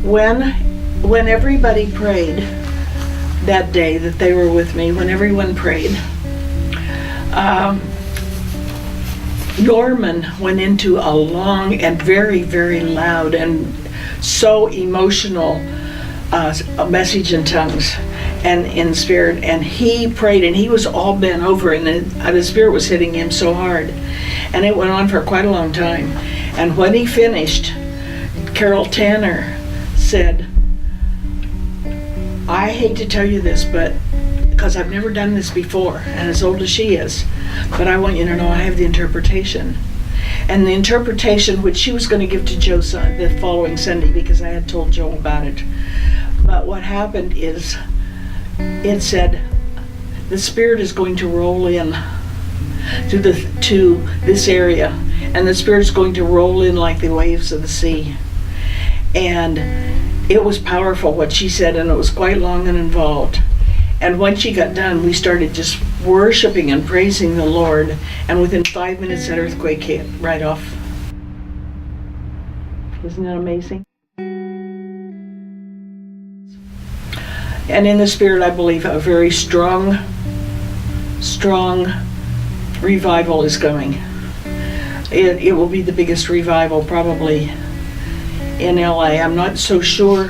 when everybody prayed that day that they were with me, when everyone prayed, Norman went into a long and very, very loud and so emotional a message in tongues and in spirit, and he prayed, and he was all bent over, and the spirit was hitting him so hard, and it went on for quite a long time. And when he finished, Carol Tanner said, I hate to tell you this, but because I've never done this before, and as old as she is, but I want you to know I have the interpretation. And the interpretation, which she was going to give to Joe the following Sunday, because I had told Joe about it. But what happened is, it said, the Spirit is going to roll in to this area, and the Spirit is going to roll in like the waves of the sea. And it was powerful what she said, and it was quite long and involved. And when she got done, we started just worshiping and praising the Lord, and within 5 minutes that earthquake hit right off. Isn't that amazing? And in the Spirit, I believe a very strong revival is coming. It will be the biggest revival probably in L.A. I'm not so sure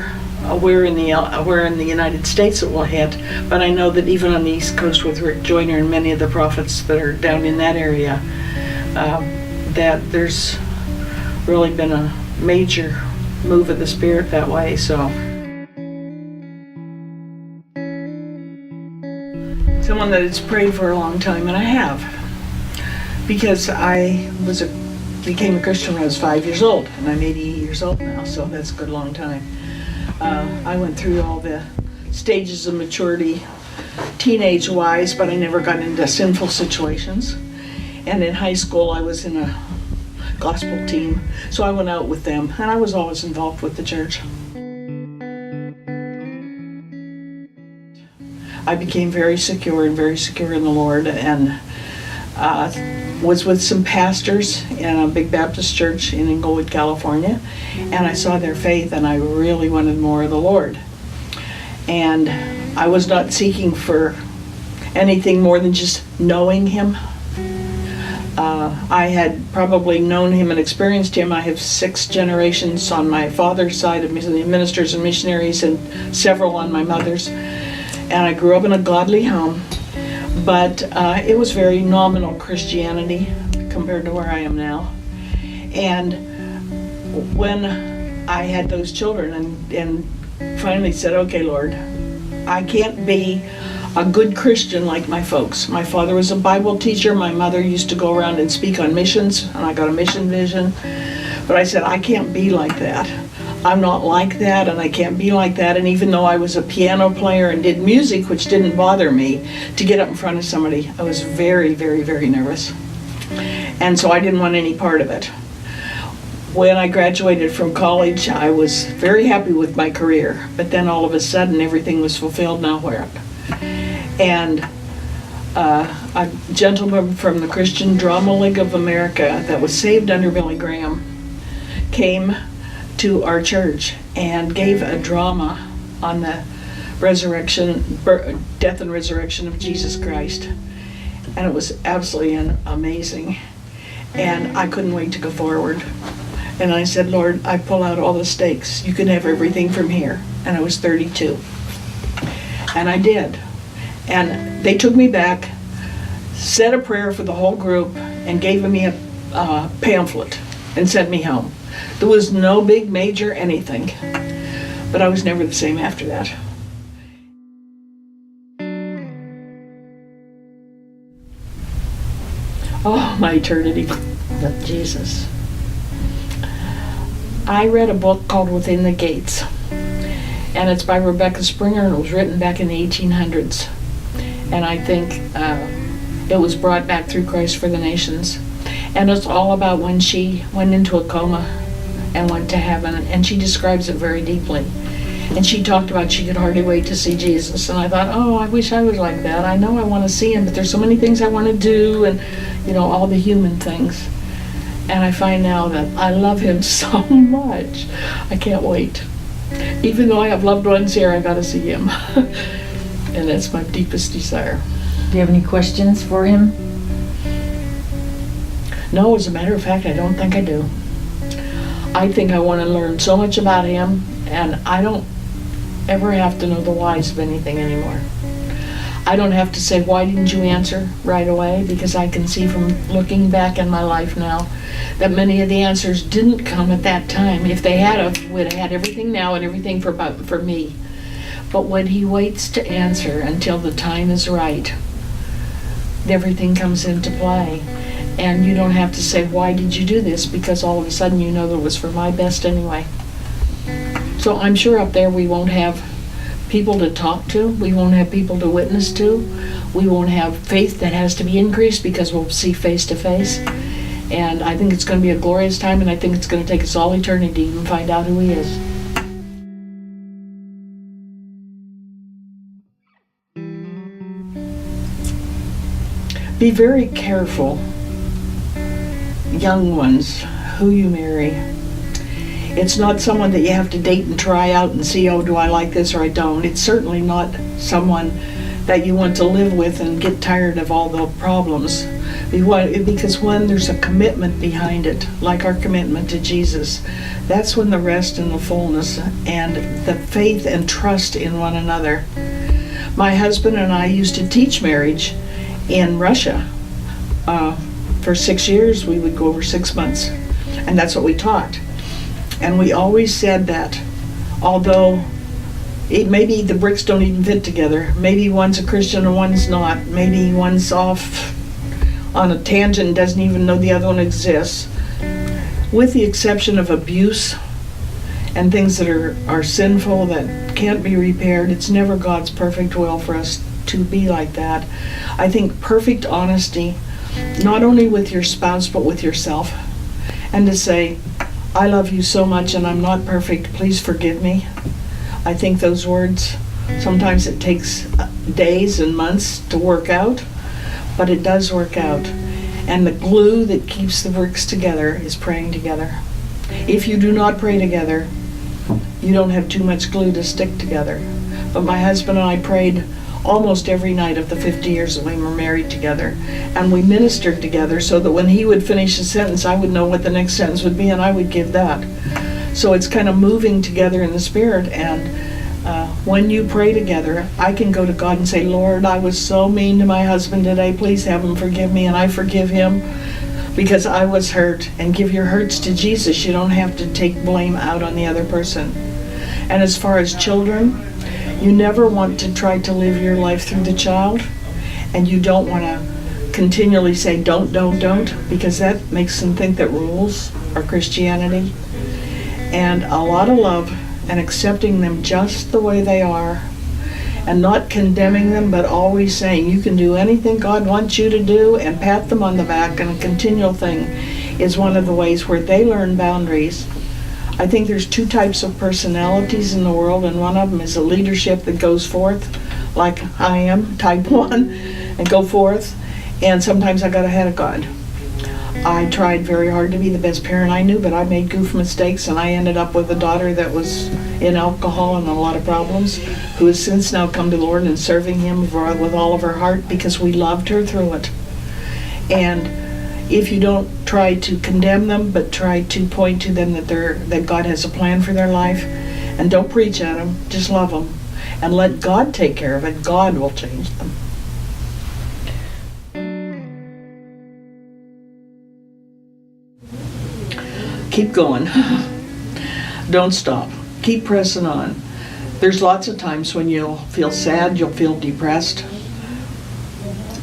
where in the United States it will hit, but I know that even on the East Coast with Rick Joyner and many of the prophets that are down in that area, that there's really been a major move of the Spirit that way. So someone that has prayed for a long time, and I have, because I became a Christian when I was 5 years old, and I'm 80 years old now, so that's a good long time. I went through all the stages of maturity, teenage-wise, but I never got into sinful situations. And in high school, I was in a gospel team, so I went out with them, and I was always involved with the church. I became very secure in the Lord, and was with some pastors in a big Baptist church in Inglewood, California, and I saw their faith, and I really wanted more of the Lord. And I was not seeking for anything more than just knowing Him. I had probably known Him and experienced Him. I have 6 generations on my father's side of ministers and missionaries, and several on my mother's. And I grew up in a godly home, but it was very nominal Christianity compared to where I am now. And when I had those children and finally said, okay, Lord, I can't be a good Christian like my folks. My father was a Bible teacher. My mother used to go around and speak on missions, and I got a mission vision. But I said, I can't be like that. I'm not like that, and I can't be like that. And even though I was a piano player and did music, which didn't bother me, to get up in front of somebody, I was very, very, very nervous. And so I didn't want any part of it. When I graduated from college, I was very happy with my career, but then all of a sudden everything was fulfilled nowhere. And a gentleman from the Christian Drama League of America that was saved under Billy Graham came to our church and gave a drama on the death and resurrection of Jesus Christ. And it was absolutely amazing. And I couldn't wait to go forward. And I said, Lord, I pull out all the stakes. You can have everything from here. And I was 32. And I did. And they took me back, said a prayer for the whole group, and gave me a pamphlet and sent me home. There was no big major anything. But I was never the same after that. Oh, my eternity with Jesus. I read a book called Within the Gates, and it's by Rebecca Springer, and it was written back in the 1800s. And I think it was brought back through Christ for the Nations. And it's all about when she went into a coma and went to heaven, and she describes it very deeply. And she talked about she could hardly wait to see Jesus. And I thought, oh, I wish I was like that. I know I want to see him, but there's so many things I want to do, and all the human things. And I find now that I love him so much. I can't wait. Even though I have loved ones here, I gotta see him. And that's my deepest desire. Do you have any questions for him? No, as a matter of fact, I don't think I do. I think I want to learn so much about him, and I don't ever have to know the whys of anything anymore. I don't have to say, why didn't you answer right away? Because I can see from looking back in my life now that many of the answers didn't come at that time. If they had, we'd have had everything now and everything for me. But when he waits to answer until the time is right, everything comes into play. And you don't have to say, why did you do this? Because all of a sudden you know that it was for my best anyway. So I'm sure up there we won't have people to talk to. We won't have people to witness to. We won't have faith that has to be increased because we'll see face to face. And I think it's going to be a glorious time, and I think it's going to take us all eternity to even find out who he is. Be very careful, young ones, who you marry. It's not someone that you have to date and try out and see, oh, do I like this or I don't. It's certainly not someone that you want to live with and get tired of all the problems. Because when there's a commitment behind it, like our commitment to Jesus, that's when the rest and the fullness and the faith and trust in one another. My husband and I used to teach marriage in Russia. For 6 years, we would go over 6 months, and that's what we taught. And we always said that although maybe the bricks don't even fit together, maybe one's a Christian and one's not, maybe one's off on a tangent and doesn't even know the other one exists, with the exception of abuse and things that are sinful that can't be repaired, it's never God's perfect will for us to be like that. I think perfect honesty, not only with your spouse but with yourself, and to say, I love you so much and I'm not perfect, please forgive me. I think those words, sometimes it takes days and months to work out, but it does work out. And the glue that keeps the bricks together is praying together. If you do not pray together, you don't have too much glue to stick together. But my husband and I prayed almost every night of the 50 years that we were married together. And we ministered together so that when he would finish a sentence, I would know what the next sentence would be and I would give that. So it's kind of moving together in the Spirit. And when you pray together, I can go to God and say, Lord, I was so mean to my husband today. Please have him forgive me. And I forgive him because I was hurt. And give your hurts to Jesus. You don't have to take blame out on the other person. And as far as children, you never want to try to live your life through the child, and you don't want to continually say don't, because that makes them think that rules are Christianity. And a lot of love and accepting them just the way they are, and not condemning them, but always saying you can do anything God wants you to do, and pat them on the back, and a continual thing is one of the ways where they learn boundaries. I think there's 2 types of personalities in the world, and one of them is a leadership that goes forth, like I am, type 1, and go forth, and sometimes I got ahead of God. I tried very hard to be the best parent I knew, but I made goof mistakes, and I ended up with a daughter that was in alcohol and a lot of problems, who has since now come to the Lord and serving Him with all of her heart because we loved her through it. And if you don't try to condemn them, but try to point to them that God has a plan for their life, and don't preach at them, just love them, and let God take care of it. God will change them. Keep going. Don't stop. Keep pressing on. There's lots of times when you'll feel sad, you'll feel depressed.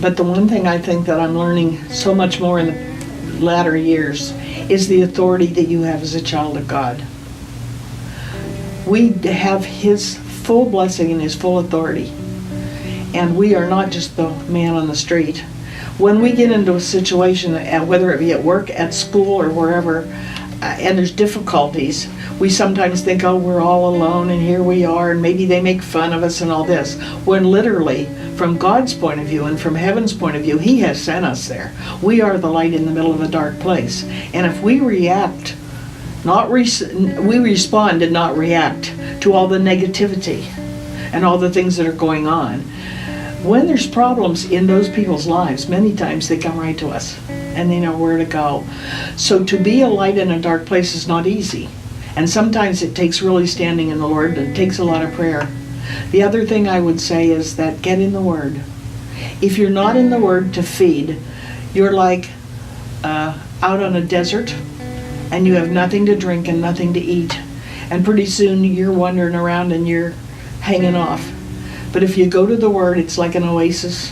But the one thing I think that I'm learning so much more in the latter years is the authority that you have as a child of God. We have His full blessing and His full authority. And we are not just the man on the street. When we get into a situation, whether it be at work, at school, or wherever, and there's difficulties, we sometimes think, oh, we're all alone and here we are, and maybe they make fun of us and all this. When literally, from God's point of view and from heaven's point of view, He has sent us there. We are the light in the middle of a dark place. And if we react We respond and not react to all the negativity and all the things that are going on. When there's problems in those people's lives, many times they come right to us and they know where to go. So to be a light in a dark place is not easy. And sometimes it takes really standing in the Lord. It takes a lot of prayer. The other thing I would say is that get in the Word. If you're not in the Word to feed, you're like out on a desert and you have nothing to drink and nothing to eat. And pretty soon you're wandering around and you're hanging off. But if you go to the Word, it's like an oasis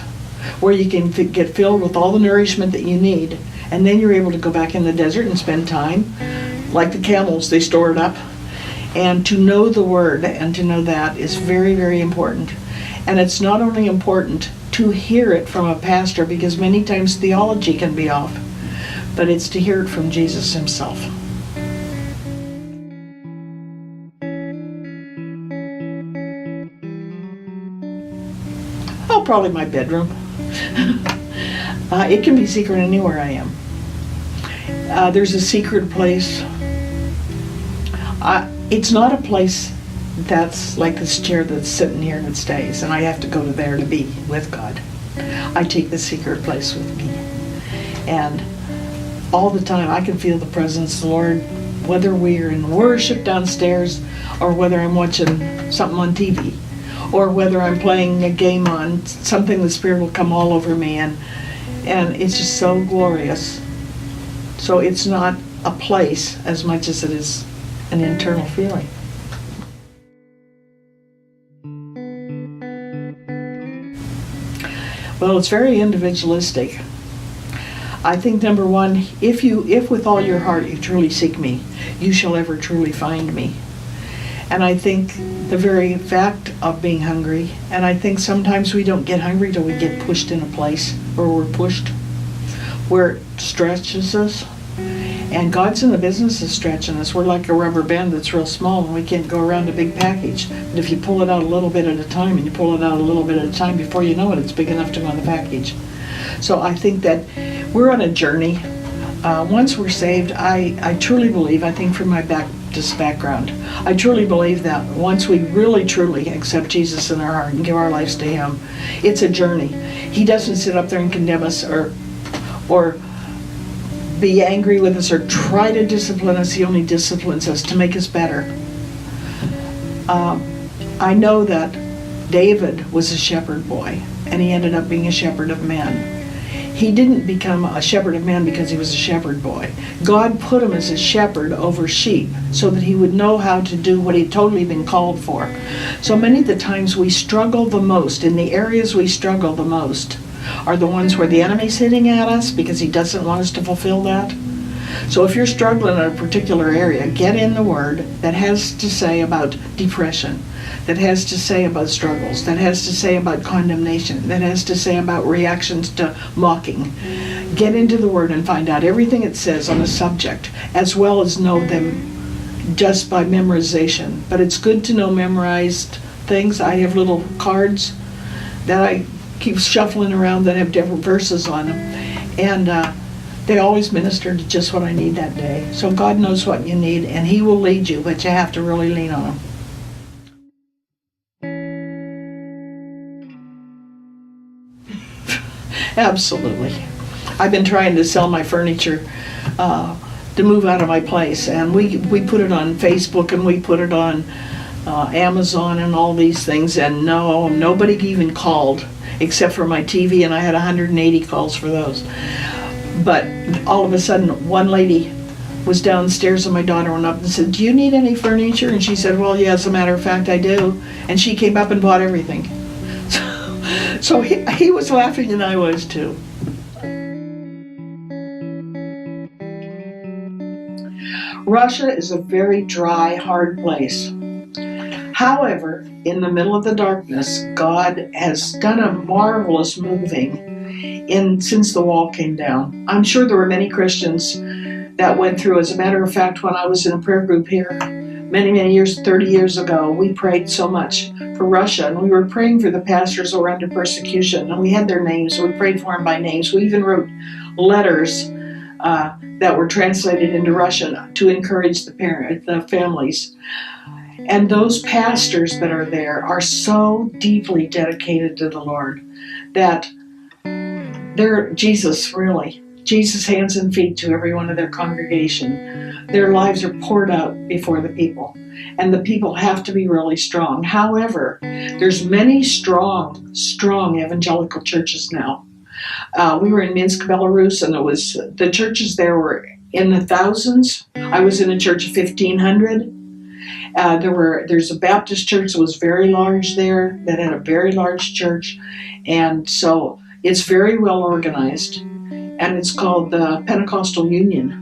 where you can get filled with all the nourishment that you need. And then you're able to go back in the desert and spend time. Like the camels, they store it up. And to know the Word and to know that is very, very important. And it's not only important to hear it from a pastor, because many times theology can be off, but it's to hear it from Jesus himself. Oh, probably my bedroom. It can be secret anywhere I am. There's a secret place. It's not a place that's like this chair that's sitting here and it stays, and I have to go to there to be with God. I take the secret place with me. And all the time I can feel the presence of the Lord, whether we're in worship downstairs or whether I'm watching something on TV or whether I'm playing a game on something, the Spirit will come all over me, and it's just so glorious. So it's not a place as much as it is an internal feeling. Well, it's very individualistic. I think number one, if with all your heart you truly seek me, you shall ever truly find me. And I think the very fact of being hungry, and I think sometimes we don't get hungry till we get pushed in a place, or we're pushed where it stretches us. And God's in the business of stretching us. We're like a rubber band that's real small and we can't go around a big package. But if you pull it out a little bit at a time and you pull it out a little bit at a time, before you know it, it's big enough to go in the package. So I think that we're on a journey. Once we're saved, I truly believe, I think from my Baptist background, I truly believe that once we really truly accept Jesus in our heart and give our lives to Him, it's a journey. He doesn't sit up there and condemn us or be angry with us or try to discipline us. He only disciplines us to make us better. I know that David was a shepherd boy, and he ended up being a shepherd of men. He didn't become a shepherd of men because he was a shepherd boy. God put him as a shepherd over sheep so that he would know how to do what he'd totally been called for. So many of the times we struggle the most, in the areas we struggle the most, are the ones where the enemy's hitting at us because he doesn't want us to fulfill that. So if you're struggling in a particular area, get in the Word that has to say about depression, that has to say about struggles, that has to say about condemnation, that has to say about reactions to mocking. Get into the Word and find out everything it says on a subject, as well as know them just by memorization. But it's good to know memorized things. I have little cards that I keep shuffling around that have different verses on them, and they always minister to just what I need that day. So God knows what you need, and He will lead you, but you have to really lean on Him. Absolutely. I've been trying to sell my furniture to move out of my place, and we put it on Facebook and we put it on Amazon and all these things, and nobody even called except for my TV, and I had 180 calls for those. But all of a sudden, one lady was downstairs and my daughter went up and said, "Do you need any furniture?" And she said, "Well, yeah, as a matter of fact, I do." And she came up and bought everything. So he was laughing and I was too. Russia is a very dry, hard place. However, in the middle of the darkness, God has done a marvelous moving since the wall came down. I'm sure there were many Christians that went through. As a matter of fact, when I was in a prayer group here many years, 30 years ago, we prayed so much for Russia, and we were praying for the pastors who were under persecution, and we had their names, so we prayed for them by names. We even wrote letters that were translated into Russian to encourage the families. And those pastors that are there are so deeply dedicated to the Lord that they're Jesus, really. Jesus' hands and feet to every one of their congregation. Their lives are poured out before the people. And the people have to be really strong. However, there's many strong evangelical churches now. We were in Minsk, Belarus, and the churches there were in the thousands. I was in a church of 1,500. There's a Baptist church that was very large there, that had a very large church, and so it's very well organized, and it's called the Pentecostal Union.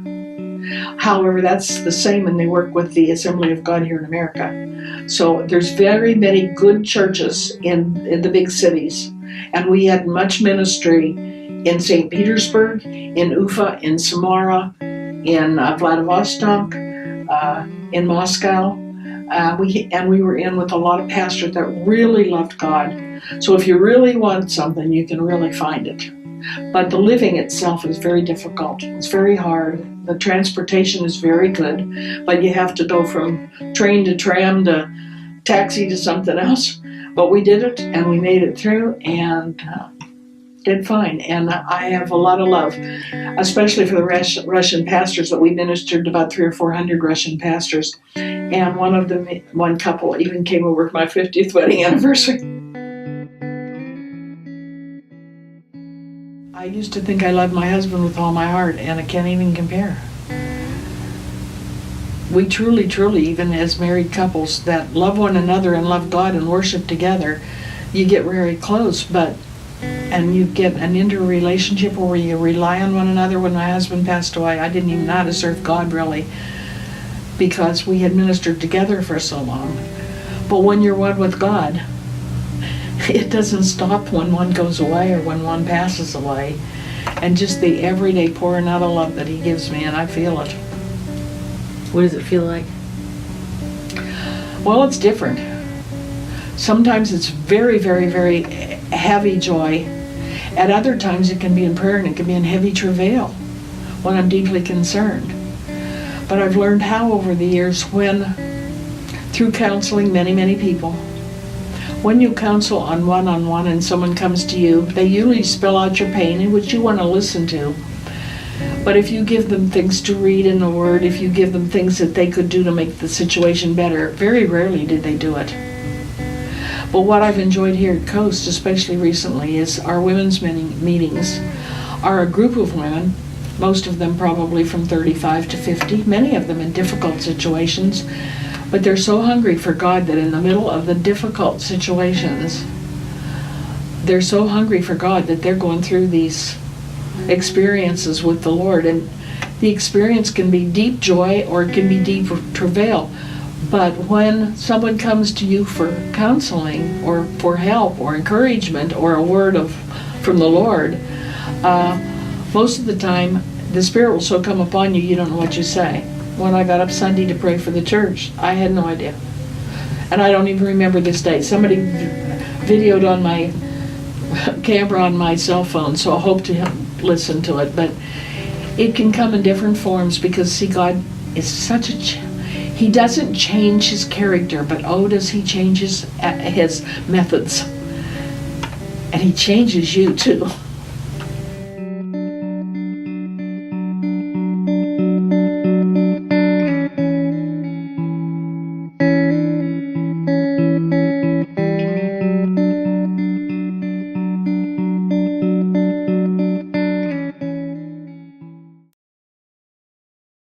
However, that's the same, and they work with the Assembly of God here in America. So there's very many good churches in the big cities, and we had much ministry in St. Petersburg, in Ufa, in Samara, in Vladivostok, in Moscow. We were in with a lot of pastors that really loved God. So if you really want something, you can really find it. But the living itself is very difficult. It's very hard. The transportation is very good, but you have to go from train to tram to taxi to something else. But we did it, and we made it through, and did fine. And I have a lot of love, especially for the Russian pastors that we ministered to, about 300 or 400 Russian pastors. And one couple even came over for my 50th wedding anniversary. I used to think I loved my husband with all my heart, and I can't even compare. We truly, even as married couples that love one another and love God and worship together, you get very close, and you get an interrelationship where you rely on one another. When my husband passed away, I didn't even know how to serve God really, because we had ministered together for so long. But when you're one with God, it doesn't stop when one goes away or when one passes away. And just the everyday pouring out of love that He gives me, and I feel it. What does it feel like? Well, it's different. Sometimes it's very, very heavy joy. At other times it can be in prayer, and it can be in heavy travail when I'm deeply concerned. But I've learned how over the years through counseling many people, when you counsel on one-on-one and someone comes to you, they usually spell out your pain, which you want to listen to. But if you give them things to read in the Word, if you give them things that they could do to make the situation better, very rarely did they do it. But what I've enjoyed here at Coast, especially recently, is our women's meetings are a group of women, most of them probably from 35 to 50, many of them in difficult situations, but they're so hungry for God that in the middle of the difficult situations, they're so hungry for God that they're going through these experiences with the Lord. And the experience can be deep joy or it can be deep travail. But when someone comes to you for counseling or for help or encouragement or a word from the Lord, most of the time the Spirit will so come upon you, you don't know what you say. When I got up Sunday to pray for the church, I had no idea. And I don't even remember this day. Somebody videoed on my camera on my cell phone, so I hope to listen to it. But it can come in different forms because, see, God is such He doesn't change His character, but oh, does He change His methods. And He changes you too.